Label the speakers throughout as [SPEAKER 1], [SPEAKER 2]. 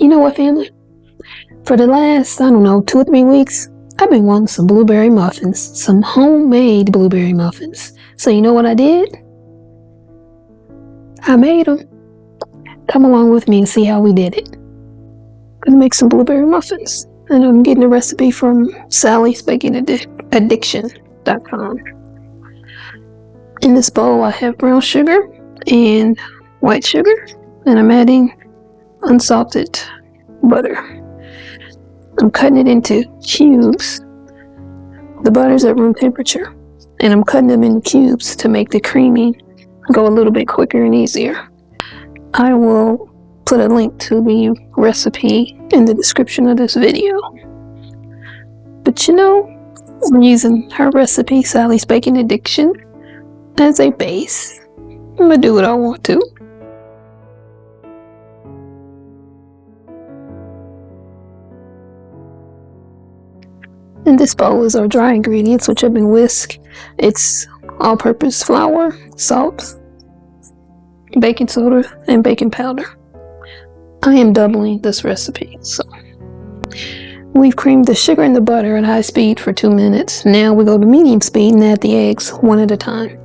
[SPEAKER 1] You know what, family? For the last, 2 or 3 weeks, I've been wanting some blueberry muffins, some homemade blueberry muffins. So you know what I did? I made them. Come along with me and see how we did it. Gonna make some blueberry muffins, and I'm getting a recipe from amzn.to. In this bowl, I have brown sugar and white sugar, and I'm adding unsalted butter. I'm cutting it into cubes. The butter's at room temperature, and I'm cutting them into cubes to make the creaming go a little bit quicker and easier. I will put a link to the recipe in the description of this video. But I'm using her recipe, Sally's Baking Addiction, as a base. I'm gonna do what I want to. In this bowl is our dry ingredients, which have been whisked. It's all-purpose flour, salt, baking soda, and baking powder. I am doubling this recipe, so we've creamed the sugar and the butter at high speed for 2 minutes. Now we go to medium speed and add the eggs one at a time.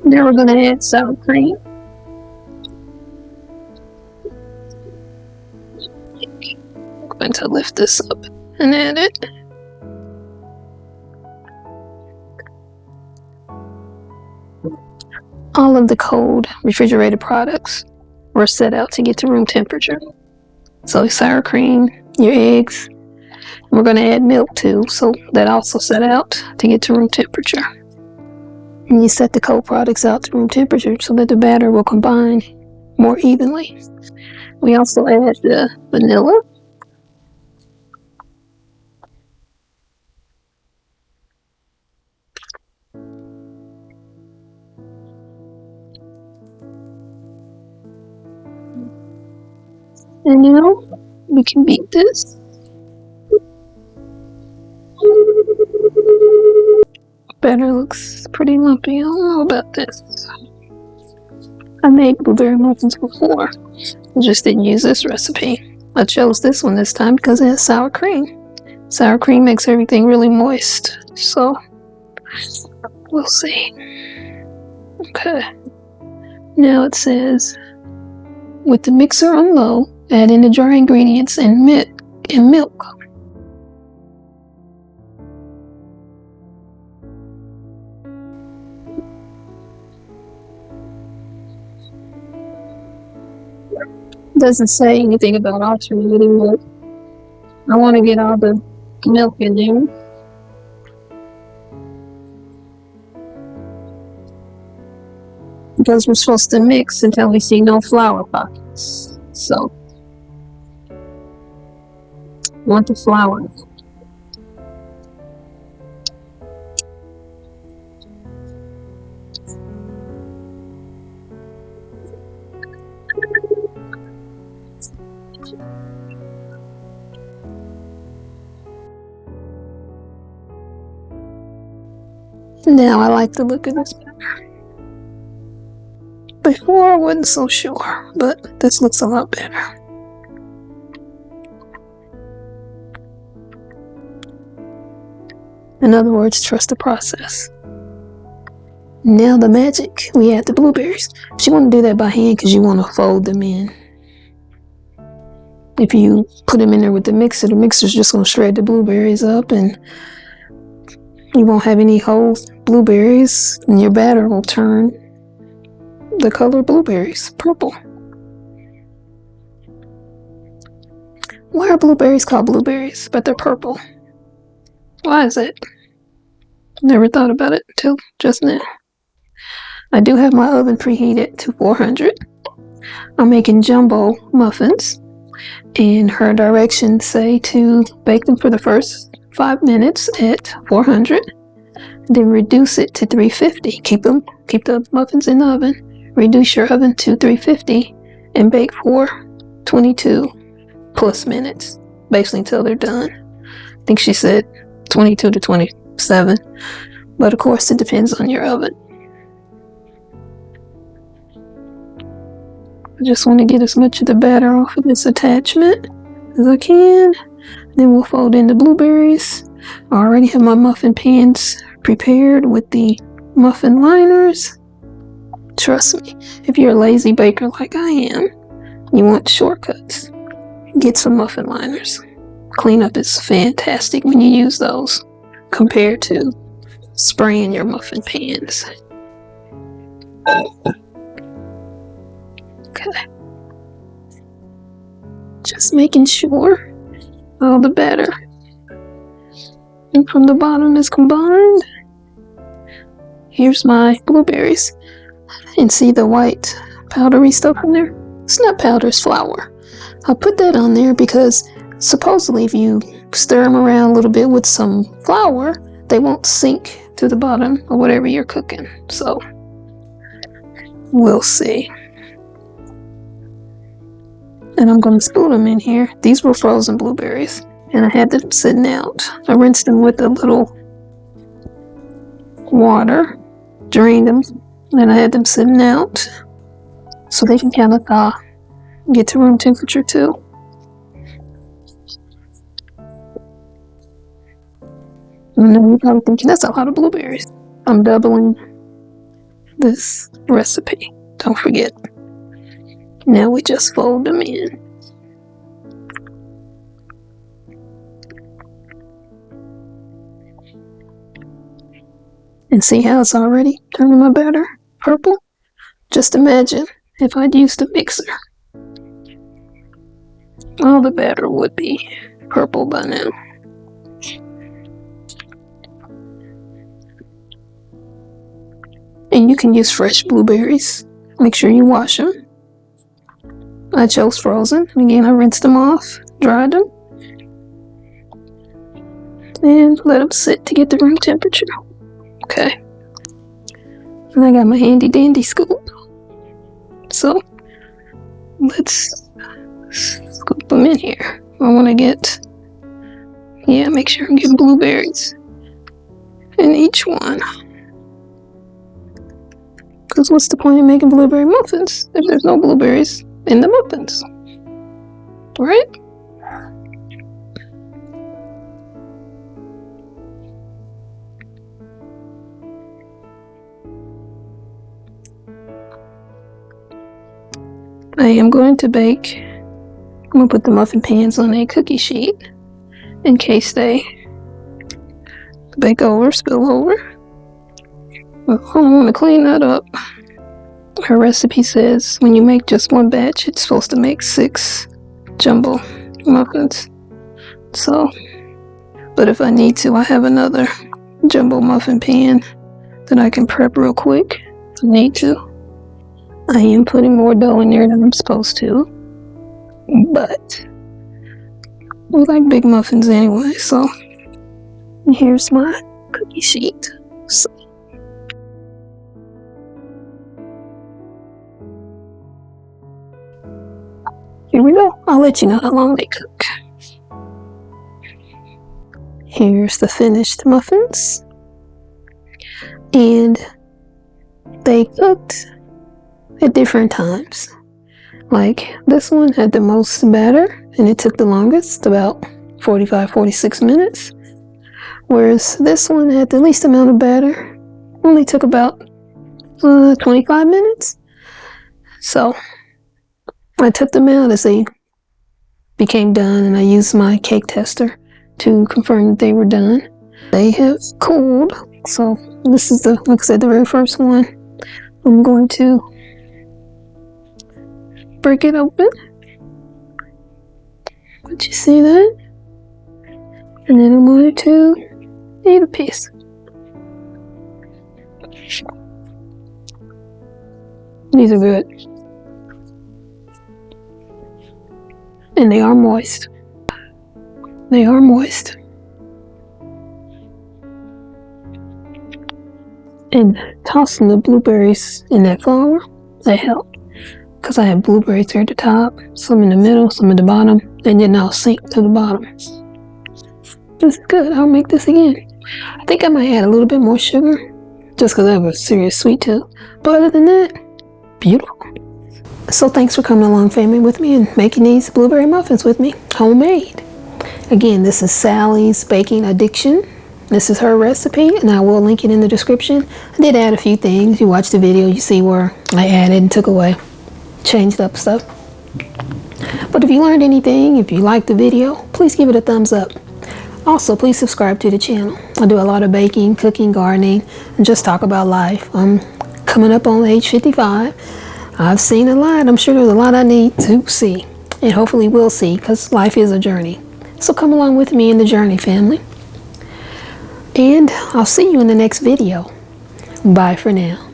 [SPEAKER 1] Now we're going to add sour cream. I'm going to lift this up and add it. All of the cold refrigerated products were set out to get to room temperature. So sour cream, your eggs, and we're going to add milk too, so that also set out to get to room temperature. And you set the cold products out to room temperature so that the batter will combine more evenly. We also add the vanilla. And now we can beat this. Batter looks pretty lumpy. I don't know about this. I made blueberry muffins before. I just didn't use this recipe. I chose this one this time because it has sour cream. Sour cream makes everything really moist. So, we'll see. Okay. Now it says, with the mixer on low, add in the dry ingredients and milk. Doesn't say anything about alternating milk. I want to get all the milk in there. Because we're supposed to mix until we see no flour pockets. So, want the flour. Now I like the look of this batter. Before I wasn't so sure, but this looks a lot better. In other words, trust the process. Now the magic, we add the blueberries. But you want to do that by hand because you want to fold them in. If you put them in there with the mixer's just going to shred the blueberries up and you won't have any whole blueberries, and your batter will turn the color blueberries purple. Why are blueberries called blueberries, but they're purple? Why is that? Never thought about it until just now. I do have my oven preheated to 400. I'm making jumbo muffins, and her directions say to bake them for the first 5 minutes at 400, then reduce it to 350. Keep the muffins in the oven, reduce your oven to 350, and bake for 22 plus minutes, basically until they're done. I think she said 22 to 27. But of course, it depends on your oven. I just want to get as much of the batter off of this attachment as I can. Then we'll fold in the blueberries. I already have my muffin pans prepared with the muffin liners. Trust me, if you're a lazy baker like I am, you want shortcuts, get some muffin liners. Cleanup is fantastic when you use those compared to spraying your muffin pans. Okay. Just making sure all the batter and from the bottom is combined. Here's my blueberries. And see the white powdery stuff in there? It's not powder, it's flour. I put that on there because supposedly if you stir them around a little bit with some flour, they won't sink to the bottom of whatever you're cooking. So, we'll see. And I'm going to spoon them in here. These were frozen blueberries, and I had them sitting out. I rinsed them with a little water, drained them, then I had them sitting out so they can kind of thaw, get to room temperature too. And then you're probably thinking, that's a lot of blueberries. I'm doubling this recipe. Don't forget. Now we just fold them in. And see how it's already turning my batter purple? Just imagine if I'd used a mixer. All the batter would be purple by now. And you can use fresh blueberries. Make sure you wash them. I chose frozen. Again, I rinsed them off, dried them, and let them sit to get the room temperature. Okay. And I got my handy dandy scoop. So, let's scoop them in here. I want to get, make sure I'm getting blueberries in each one. Because what's the point of making blueberry muffins if there's no blueberries in the muffins? Right? I am going to bake. I'm going to put the muffin pans on a cookie sheet in case they bake over, spill over. Well, I want to clean that up. Her recipe says when you make just one batch, it's supposed to make 6 jumbo muffins. So, but if I need to, I have another jumbo muffin pan that I can prep real quick if I need to. I am putting more dough in there than I'm supposed to, but we like big muffins anyway, so here's my cookie sheet. So, here we go. I'll let you know how long they cook. Here's the finished muffins, and they cooked at different times. Like this one had the most batter and it took the longest, about 45-46 minutes, whereas this one had the least amount of batter, only took about 25 minutes. So I took them out as they became done, and I used my cake tester to confirm that they were done. They have cooled, so this is like I said, the very first one. I'm going to break it open. Did you see that? And then I'm going to eat a piece. These are good. And they are moist. They are moist. And tossing the blueberries in that flour, that helped. Because I have blueberries here at the top, some in the middle, some at the bottom, and then I'll sink to the bottom. This is good. I'll make this again. I think I might add a little bit more sugar just because I have a serious sweet tooth. But other than that, beautiful. So thanks for coming along, family, with me and making these blueberry muffins with me, homemade. Again, this is Sally's Baking Addiction. This is her recipe, and I will link it in the description. I did add a few things. You watch the video, you see where I added and took away, changed up stuff. But if you learned anything, if you liked the video, please give it a thumbs up. Also, please subscribe to the channel. I do a lot of baking, cooking, gardening, and just talk about life. I'm coming up on age 55. I've seen a lot. I'm sure there's a lot I need to see, and hopefully will see, because life is a journey. So come along with me in the journey, family. And I'll see you in the next video. Bye for now.